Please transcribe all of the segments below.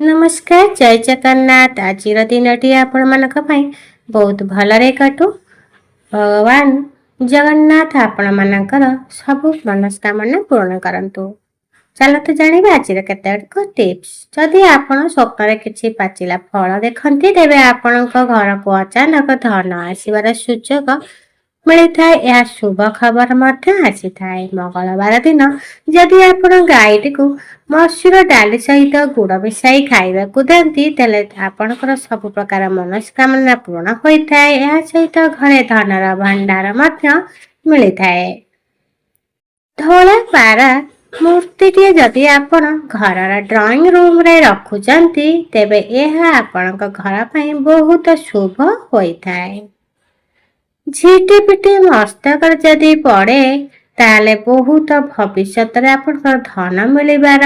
नमस्कार जय जगन्नाथ। आज दिनटी आपण मानक पई बहुत भलरे कटु। भगवान जगन्नाथ आपण मानकर सब मनस्कामना पूर्ण करंतु। चलतु जानिबा आज केतेक टिप्स। जदि आपण स्वप्न किछि पाचिला फल देखंती तेबे आपणक घर को अचानक धन आसीबार सुयोग मिलिथाए। यह शुभ खबर मध्य आसीथाए। मंगलवार दिन जदि आपण गाईटी को मसूर डाली सहित गुड़ मिसाई खाइबाकू देंती तेले आपणकर सब प्रकार मनस्कामना पूर्ण होइथाए। यह सहित घरे धनर भंडार मध्य मिलिथाए। धोला पारा मूर्तिटी जदि आपण घरर ड्राइंग रूम रे रखुचंती तेबे यह आपणक घर पई बहुत शुभ होइथाए। झिटिपिटी मस्तक जदि पड़े ताले बहुत भविष्यत आपणकर धन मिलिबार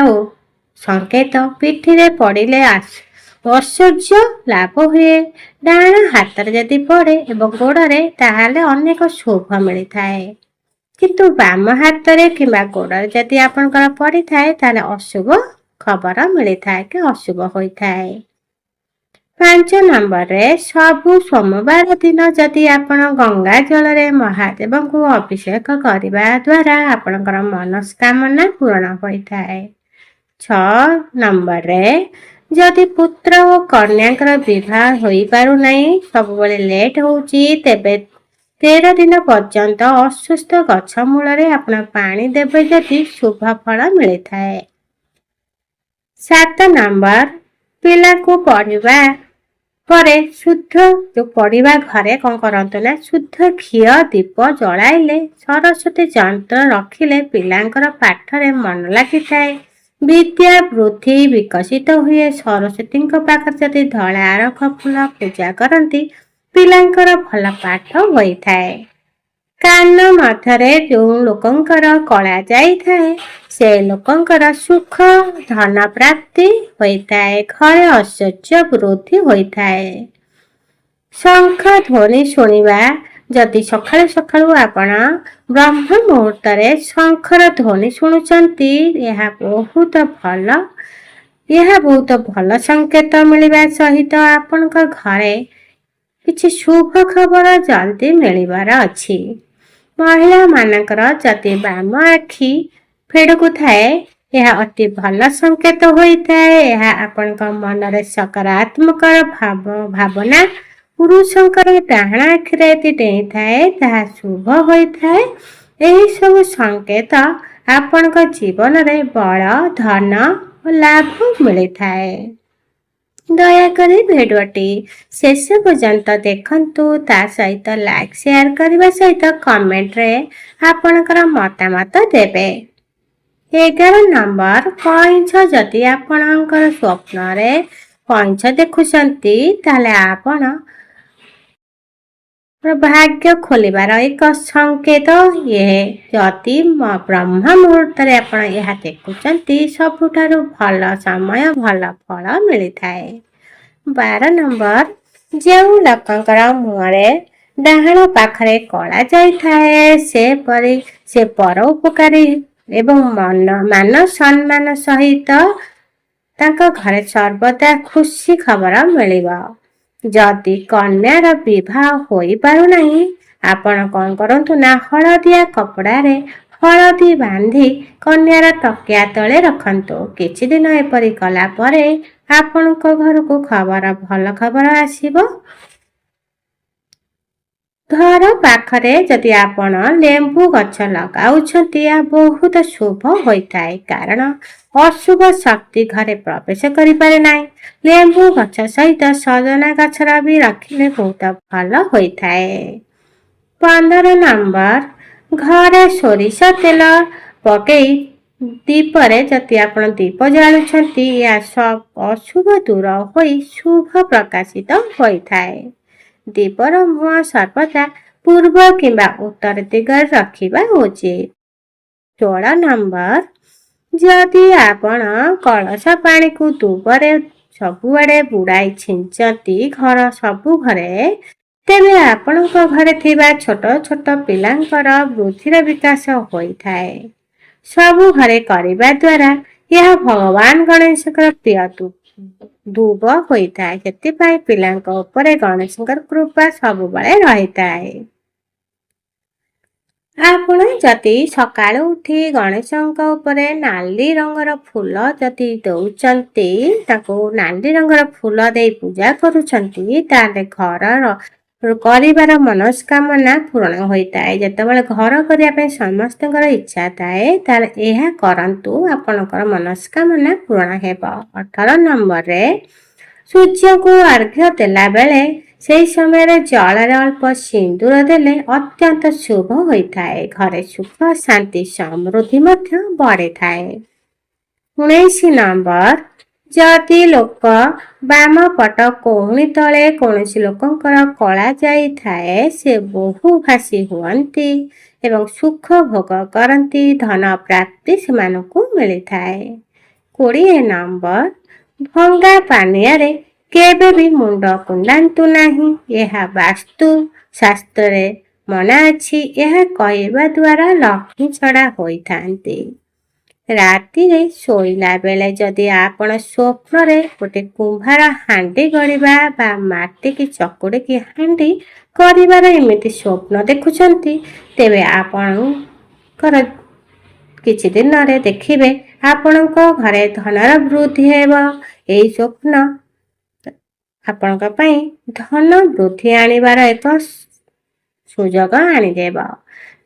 संकेत। पिठी पड़े ऐश्वर्य लाभ हुए। डाण हाथ जदि पड़े एवं गोड़े ताहले अनेक शुभ मिलिथाए। किंतु बाम हाथ कि गोड़े जदि आपणकर पड़ी थाए ताले अशुभ खबर मिलिथाए कि अशुभ होइथाए। 5 नंबर रे सबु सोमवार दिन जदि आपण गंगा जल रे महादेव को अभिषेक करने द्वारा आपणकर मनस्कामना पूर्ण होइथाए। 6 नंबर रे जदि पुत्र और कन्याकर विवाह होई पारु नहीं, सब बळे लेट होउची, तेबे 13 दिन पर्यंत असुस्थ गछ मूल रे आपण पानी देबे जदि शुभ फल मिलिथाए। 7 नंबर पिला को पढ़िबा परे शुद्ध जो पढ़िबा घरे कौन करंतु ना शुद्ध घी दीप जलाइले सरस्वती यंत्र रखिले पिलांकर पाठरे मन लागिथाए। विद्या वृद्धि विकसित हुए। सरस्वती पाखर जदि धला आरख फूल पूजा करती पिलांकर भल पाठ होइथाए। कान मथरे जो लोकंकर कला जाइथाए से लोकंकर सुख धन प्राप्ति होइथाए। घरे ऐश्वर्य वृद्धि होइथाए। शंख ध्वनि शुणिबा जदि सकाळु सकाळु आपण ब्रह्म मुहूर्त रे शंखर ध्वनि शुणुचंती यह बहुत भल संकेत मिलिबा सहित आपणक घरे किछि शुभ खबर जल्दी मिलिबार अछि। महिला मानकर जदि बाम आखि फेड़कू थाए यह अति भल संकेत होइथाए। यह आपणक मनरे सकारात्मक भावना पुरुषंकर डाहण आखिरे डेई थाए ताहा शुभ होइथाए। एही सब संकेत आपणक जीवन रे बल धन और लाभ मिलिथाए। दयाकरी भिडियोटी शेष पर्यंत देखंतु। ता सहित लाइक शेयर करने सहित कमेंट रे आपणकर मतामत देबे। 11 नंबर कइंछ जदि आपणकर स्वप्न रे कइंछ देखुचंती ताले आपण भाग्य खोलिबार एक संकेत। ये जदि ब्रह्म मुहूर्त रे आपण यह देखुचंती सबुठारु भल समय भल फल मिलिथाए। 12 नंबर जेउ लोकंकर मुहरे डाहाण पाखरे कला जाइथाए से परोपकारी एवं मान सम्मान सहित तांका घरे सर्वदा खुशी खबर मिलिबा। जदि कन्यार विवाह होई पारु नहीं आपण कौन करंतु ना हलदिया कपड़ा रे हलदी बांधी कन्यार तकिया तले रखंतु। किछि दिन एपरि कला परे आपणक घर को भल खबर आसीबो। घर पाखरे जदि आपण लेंबू गछ लगाउछंती या बहुत शुभ होइथाए। कारण अशुभ शक्ति घरे प्रवेश करि पारे नाही। लेंबू गछ सहित सजना गछरा भी रखिले बहुत भल होइथाए। 15 नंबर घरे सोरिष तेल पकई दीपरे जदि आपण दीप जालुछंती या सब अशुभ दूर होई शुभ प्रकाशित होइथाए। दीपर मुह सर्वदा पूर्व किंबा उत्तर दिगरे रखिबा उचित। 16 नंबर जदि आपण कलश पानी को दुबरे सबुआड़े बुड़ाई छिंचती घर सबु घरे तेबे आपणक घरे थिबा छोट छोट पिलांकर बुद्धिर विकास होइथाए। सबु घरे करिबा द्वारा यह भगवान गणेशकर प्रिय ଧୁବ ହୋଇଥାଏ। ସେଥିପାଇଁ ପିଲାଙ୍କ ଉପରେ ଗଣେଶଙ୍କର କୃପା ସବୁବେଳେ ରହିଥାଏ। ଆପଣ ଯଦି ସକାଳୁ ଉଠି ଗଣେଶଙ୍କ ଉପରେ ନାଲି ରଙ୍ଗର ଫୁଲ ଯଦି ଦଉଛନ୍ତି, ତାକୁ ନାଲି ରଙ୍ଗର ଫୁଲ ଦେଇ ପୂଜା କରୁଛନ୍ତି, ତାହେଲେ ଘରର କରିବାର ମନସ୍କାମନା ପୂରଣ ହୋଇଥାଏ। ଯେତେବେଳେ ଘର କରିବା ପାଇଁ ସମସ୍ତଙ୍କର ଇଚ୍ଛା ଥାଏ, ତାହେଲେ ଏହା କରନ୍ତୁ, ଆପଣଙ୍କର ମନସ୍କାମନା ପୂରଣ ହେବ। 18 ନମ୍ବରରେ ସୂର୍ଯ୍ୟକୁ ଅର୍ଘ୍ୟ ଦେଲା ବେଳେ ସେହି ସମୟରେ ଜଳରେ ଅଳ୍ପ ସିନ୍ଦୁର ଦେଲେ ଅତ୍ୟନ୍ତ ଶୁଭ ହୋଇଥାଏ। ଘରେ ସୁଖ, ଶାନ୍ତି, ସମୃଦ୍ଧି ମଧ୍ୟ ବଢ଼ିଥାଏ। 19 ନମ୍ବର, ଯଦି ଲୋକ ବାମ ପଟ କହୁଣି ତଳେ କୌଣସି ଲୋକଙ୍କର କଳା ଯାଇଥାଏ, ସେ ବହୁ ଭାଷୀ ହୁଅନ୍ତି ଏବଂ ସୁଖ ଭୋଗ କରନ୍ତି। ଧନ ପ୍ରାପ୍ତି ସେମାନଙ୍କୁ ମିଳିଥାଏ। 20 ନମ୍ବର, ଭଙ୍ଗା ପାନିଆରେ କେବେ ବି ମୁଣ୍ଡ କୁଣ୍ଡାନ୍ତୁ ନାହିଁ। ଏହା ବାସ୍ତୁ ଶାସ୍ତ୍ରରେ ମନା ଅଛି। ଏହା କହିବା ଦ୍ୱାରା ଲକ୍ଷ୍ମୀ ଛଡ଼ା ହୋଇଥାନ୍ତି। ରାତିରେ ଶୋଇଲା ବେଳେ ଯଦି ଆପଣ ସ୍ୱପ୍ନରେ ଗୋଟେ କୁମ୍ଭାର ହାଣ୍ଡି ଗଢ଼ିବା ବା ମାଟିକି ଚକୁଡ଼ିକି ହାଣ୍ଡି କରିବାର ଏମିତି ସ୍ୱପ୍ନ ଦେଖୁଛନ୍ତି, ତେବେ ଆପଣଙ୍କର କିଛି ଦିନରେ ଦେଖିବେ ଆପଣଙ୍କ ଘରେ ଧନର ବୃଦ୍ଧି ହେବ। ଏହି ସ୍ୱପ୍ନ ଆପଣଙ୍କ ପାଇଁ ଧନ ବୃଦ୍ଧି ଆଣିବାର ଏକ ସୁଯୋଗ ଆଣିଦେବ।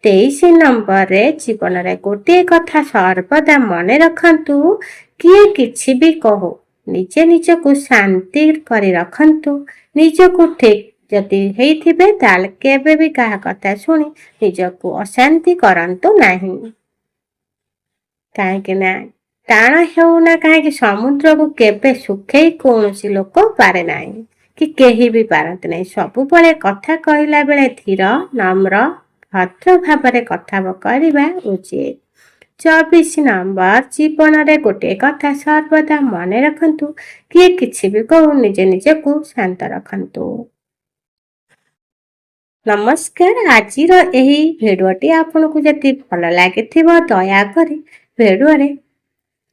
23 ନମ୍ବରରେ ଜୀବନରେ ଗୋଟିଏ କଥା ସର୍ବଦା ମନେ ରଖନ୍ତୁ, କିଏ କିଛି ବି କହୁ ନିଜେ ନିଜକୁ ଶାନ୍ତି କରି ରଖନ୍ତୁ। ନିଜକୁ ଠିକ୍ ଯଦି ହେଇଥିବେ, ତାହେଲେ କେବେ ବି କାହା କଥା ଶୁଣି ନିଜକୁ ଅଶାନ୍ତି କରନ୍ତୁ ନାହିଁ। କାହିଁକି ନା ଟାଣ ହେଉ ନା କାହିଁକି ସମୁଦ୍ରକୁ କେବେ ଶୁଖେଇ କୌଣସି ଲୋକ ପାରେ ନାହିଁ, କି କେହି ବି ପାରନ୍ତି ନାହିଁ। ସବୁବେଳେ କଥା କହିଲା ବେଳେ ଧୀର, ନମ୍ର, ଭଦ୍ର ଭାବରେ କଥା କରିବା ଉଚିତ। 24 ନମ୍ବର, ଜୀବନରେ ଗୋଟିଏ କଥା ସର୍ବଦା ମନେ ରଖନ୍ତୁ, କିଏ କିଛି ବି କହୁ ନିଜେ ନିଜକୁ ଶାନ୍ତ ରଖନ୍ତୁ। ନମସ୍କାର। ଆଜିର ଏହି ଭିଡ଼ିଓଟି ଆପଣଙ୍କୁ ଯଦି ଭଲ ଲାଗିଥିବ, ଦୟାକରି ଭିଡ଼ିଓରେ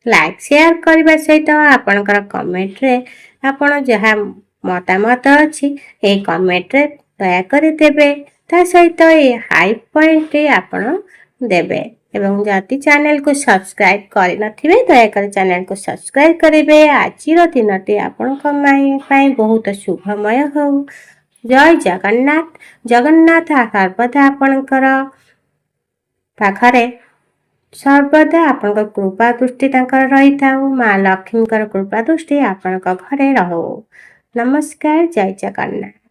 ଲାଇକ୍ ସେୟାର କରିବା ସହିତ ଆପଣଙ୍କର କମେଣ୍ଟରେ ଆପଣ ଯାହା ମତାମତ ଅଛି ଏହି କମେଣ୍ଟରେ ଦୟାକରି ଦେବେ। ତା ସହିତ ଏହି ହାଇ ପଏଣ୍ଟଟି ଆପଣ ଦେବେ ଏବଂ ଯଦି ଚ୍ୟାନେଲକୁ ସବସ୍କ୍ରାଇବ୍ କରିନଥିବେ, ଦୟାକରି ଚ୍ୟାନେଲକୁ ସବସ୍କ୍ରାଇବ୍ କରିବେ। ଆଜିର ଦିନଟି ଆପଣଙ୍କ ପାଇଁ ବହୁତ ଶୁଭମୟ ହେଉ। ଜୟ ଜଗନ୍ନାଥ। ଜଗନ୍ନାଥ ସର୍ବଦା ଆପଣଙ୍କର ପାଖରେ ସର୍ବଦା ଆପଣଙ୍କ କୃପା ଦୃଷ୍ଟି ତାଙ୍କର ରହିଥାଉ। ମା ଲକ୍ଷ୍ମୀଙ୍କର କୃପା ଦୃଷ୍ଟି ଆପଣଙ୍କ ଘରେ ରହୁ। ନମସ୍କାର। ଜୟ ଜଗନ୍ନାଥ।